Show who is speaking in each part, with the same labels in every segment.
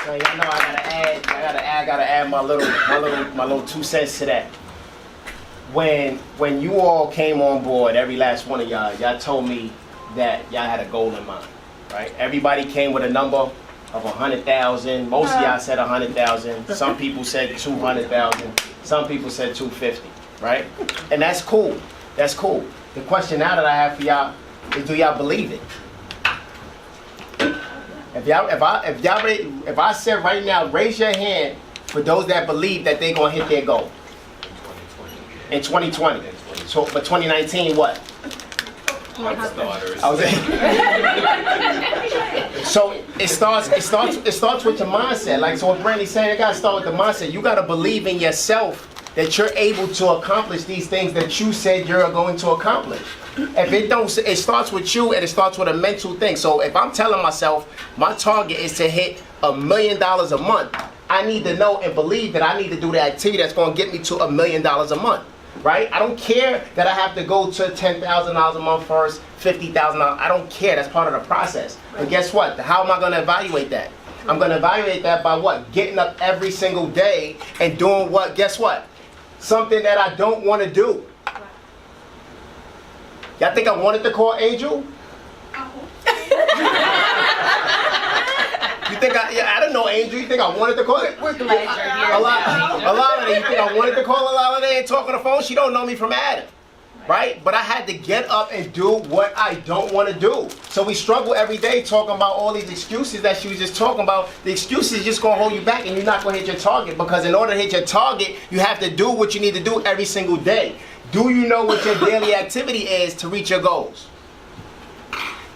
Speaker 1: So y'all know I gotta add my little 2 cents to that. When you all came on board, every last one of y'all told me that y'all had a goal in mind, right? Everybody came with a number of 100,000. Most of y'all said 100,000. Some people said 200,000. Some people said 250, right? And that's cool. That's cool. The question now that I have for y'all is, do y'all believe it? If I said right now, raise your hand for those that believe that they're gonna hit their goal in 2020. So for 2019, what? So it starts with your mindset. Like, so what Brandy's saying, it gotta start with the mindset. You gotta believe in yourself that you're able to accomplish these things that you said you're going to accomplish. If it don't, it starts with you, and it starts with a mental thing. So if I'm telling myself my target is to hit $1 million a month, I need to know and believe that I need to do the activity that's going to get me to $1 million a month, right? I don't care that I have to go to $10,000 a month first, $50,000. I don't care. That's part of the process. But guess what? How am I going to evaluate that? I'm going to evaluate that by what? Getting up every single day and doing what? Guess what? Something that I don't want to do. Y'all think I wanted to call Angel? You think I didn't know Angel. You think I wanted to call it? A lot of you think I wanted to call a lot of and talk on the phone? She don't know me from Adam. Right? But I had to get up and do what I don't want to do. So we struggle every day talking about all these excuses that she was just talking about. The excuses just going to hold you back, and you're not going to hit your target, because in order to hit your target, you have to do what you need to do every single day. Do you know what your daily activity is to reach your goals?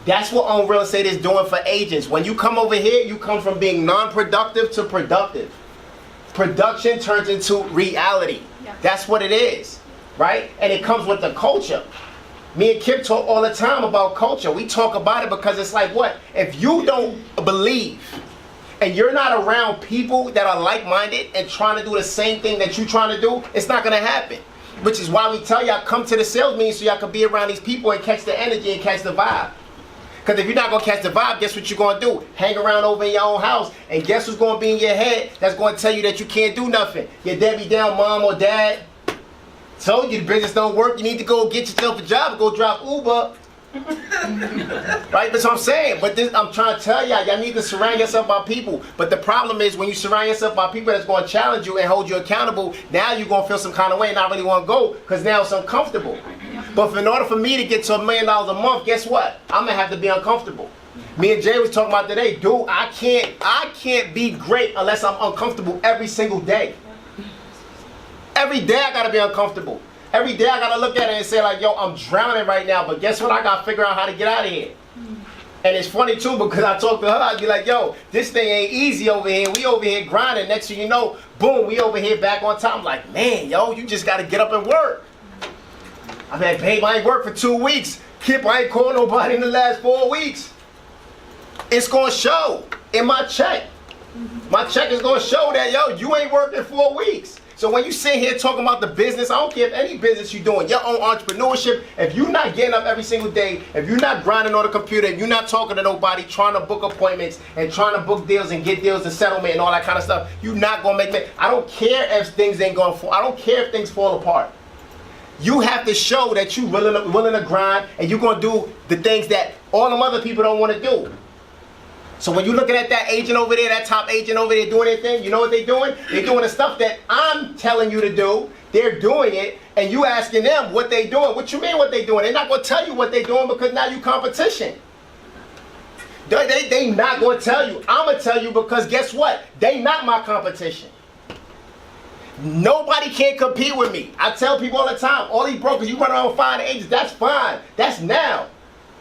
Speaker 1: That's what Own Real Estate is doing for agents. When you come over here, you come from being non-productive to productive. Production turns into reality. Yeah. That's what it is. Right? And it comes with the culture. Me and Kip talk all the time about culture. We talk about it because it's like, what? If you don't believe and you're not around people that are like-minded and trying to do the same thing that you're trying to do, it's not going to happen. Which is why we tell y'all, come to the sales meeting so y'all can be around these people and catch the energy and catch the vibe. Because if you're not going to catch the vibe, guess what you're going to do? Hang around over in your own house, and guess what's going to be in your head that's going to tell you that you can't do nothing? Your Debbie down mom or dad. Told you the business don't work, you need to go get yourself a job and go drop Uber. Right? That's what I'm saying. But this, I'm trying to tell y'all need to surround yourself by people. But the problem is, when you surround yourself by people that's going to challenge you and hold you accountable, now you're going to feel some kind of way and not really want to go, because now it's uncomfortable. But in order for me to get to $1 million a month, guess what? I'm going to have to be uncomfortable. Me and Jay was talking about today, dude, I can't be great unless I'm uncomfortable every single day. Every day I gotta be uncomfortable. Every day I gotta look at it and say, like, yo, I'm drowning right now, but guess what? I gotta figure out how to get out of here. And it's funny too, because I talk to her, I'd be like, yo, this thing ain't easy over here. We over here grinding. Next thing you know, boom, we over here back on top. I'm like, man, yo, you just gotta get up and work. I'm like, babe, I ain't worked for 2 weeks. Kip, I ain't called nobody in the last 4 weeks. It's gonna show in my check. My check is gonna show that, yo, you ain't worked in 4 weeks. So when you sit here talking about the business, I don't care if any business you're doing, your own entrepreneurship, if you're not getting up every single day, if you're not grinding on the computer, if you're not talking to nobody, trying to book appointments and trying to book deals and get deals and settlement and all that kind of stuff, you're not going to make it. I don't care if things ain't going to fall. I don't care if things fall apart. You have to show that you're willing to grind, and you're going to do the things that all them other people don't want to do. So when you're looking at that agent over there, that top agent over there doing their thing, you know what they're doing? They're doing the stuff that I'm telling you to do. They're doing it, and you asking them what they doing. What you mean what they doing? They're not going to tell you what they're doing, because now you competition. They not going to tell you. I'm going to tell you, because guess what? They not my competition. Nobody can compete with me. I tell people all the time, all these brokers, you run around finding agents, that's fine. That's now.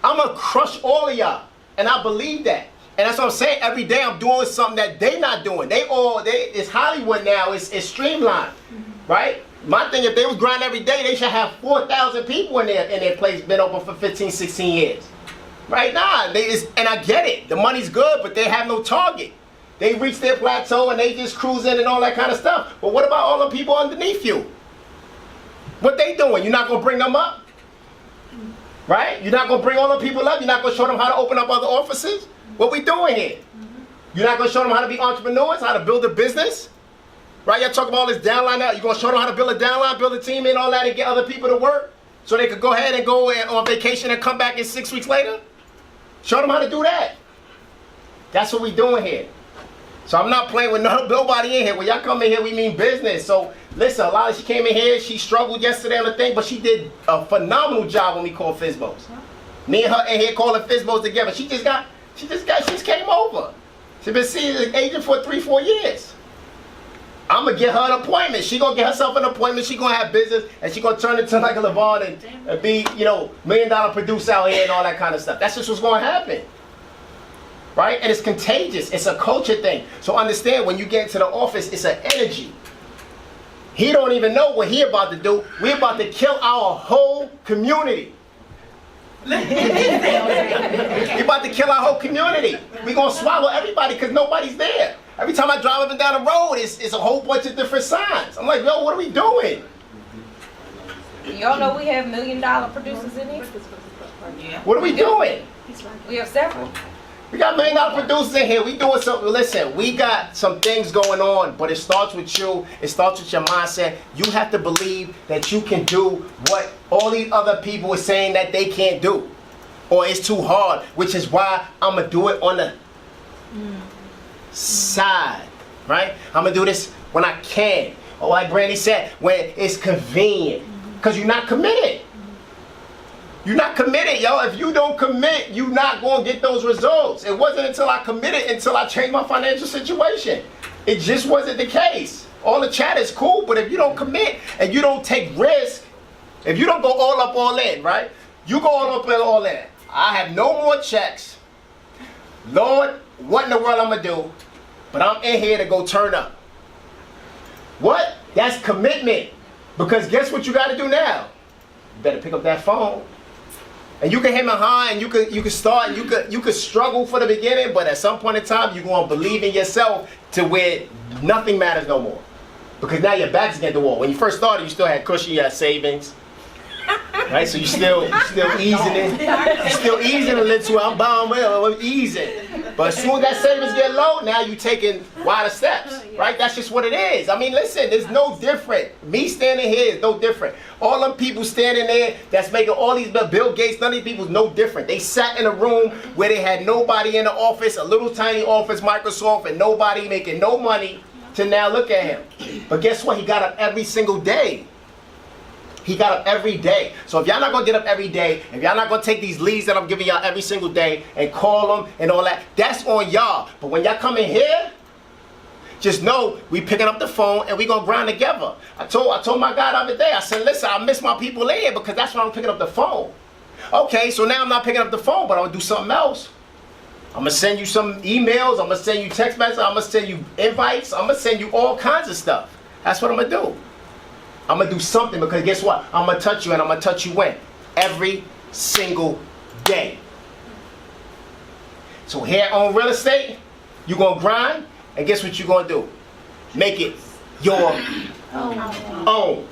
Speaker 1: I'm going to crush all of y'all, and I believe that. And that's what I'm saying. Every day I'm doing something that they not doing. It's Hollywood now. It's streamlined, right? My thing, if they was grinding every day, they should have 4,000 people in their place, been open for 15, 16 years. Right? Nah, and I get it. The money's good, but they have no target. They reach their plateau and they just cruise in and all that kind of stuff. But what about all the people underneath you? What they doing? You're not going to bring them up? Right? You're not going to bring all the people up? You're not going to show them how to open up other offices? What we doing here? You're not going to show them how to be entrepreneurs, how to build a business? Right? Y'all talk about all this downline out. You're going to show them how to build a downline, build a team and all that and get other people to work so they could go ahead and go on vacation and come back in 6 weeks later? Show them how to do that. That's what we're doing here. So I'm not playing with nobody in here. When y'all come in here, we mean business. So listen, she came in here, she struggled yesterday on the thing, but she did a phenomenal job when we called Fizbos. Me and her in here calling Fizbos together. She just came over. She's been seeing the agent for 3-4 years. I'm going to get her an appointment. She going to get herself an appointment. She going to have business, and she going to turn into like a LeVar and be, $1 million producer out here and all that kind of stuff. That's just what's going to happen. Right? And it's contagious. It's a culture thing. So understand, when you get into the office, it's an energy. He don't even know what he about to do. We're about to kill our whole community. We're about to kill our whole community. We're going to swallow everybody because nobody's there. Every time I drive up and down the road, it's a whole bunch of different signs. I'm like, yo, what are we doing?
Speaker 2: Y'all know we have $1 million producers in here?
Speaker 3: Yeah.
Speaker 1: What are we doing?
Speaker 2: We have several.
Speaker 1: We got $1 million producers in here. We doing something. Listen, we got some things going on, but it starts with you. It starts with your mindset. You have to believe that you can do what all these other people are saying that they can't do. Or it's too hard, which is why I'm going to do it on the side, right? I'm going to do this when I can. Or like Brandy said, when it's convenient. Because you're not committed. You're not committed, yo. If you don't commit, you're not going to get those results. It wasn't until I committed until I changed my financial situation. It just wasn't the case. All the chat is cool, but if you don't commit and you don't take risk, if you don't go all up, all in, right? You go all up and all in. I have no more checks. Lord, what in the world I'm going to do? But I'm in here to go turn up. What? That's commitment. Because guess what you got to do now? You better pick up that phone. And you can hit me high and you can start and you could struggle for the beginning, but at some point in time you're going to believe in yourself to where nothing matters no more. Because now your back's against the wall. When you first started, you still had cushion, you had savings. Right? So you still easing it. You're still easing a little. I'm bound well, easing. But as soon as that savings get low, now you're taking wider steps. Right? That's just what it is. I mean, listen, there's no different. Me standing here is no different. All them people standing there that's making all these Bill Gates, none of these people is no different. They sat in a room where they had nobody in the office, a little tiny office, Microsoft, and nobody making no money to now look at him. But guess what? He got up every single day. He got up every day. So if y'all not going to get up every day, if y'all not going to take these leads that I'm giving y'all every single day and call them and all that, that's on y'all. But when y'all come in here, just know we picking up the phone and we going to grind together. I told my guy the other day, I said, listen, I miss my people in here because that's when I'm picking up the phone. Okay, so now I'm not picking up the phone, but I'm going to do something else. I'm going to send you some emails. I'm going to send you text messages. I'm going to send you invites. I'm going to send you all kinds of stuff. That's what I'm going to do. I'm going to do something because guess what? I'm going to touch you and I'm going to touch you when? Every single day. So here on real estate, you're going to grind and guess what you're going to do? Make it your own.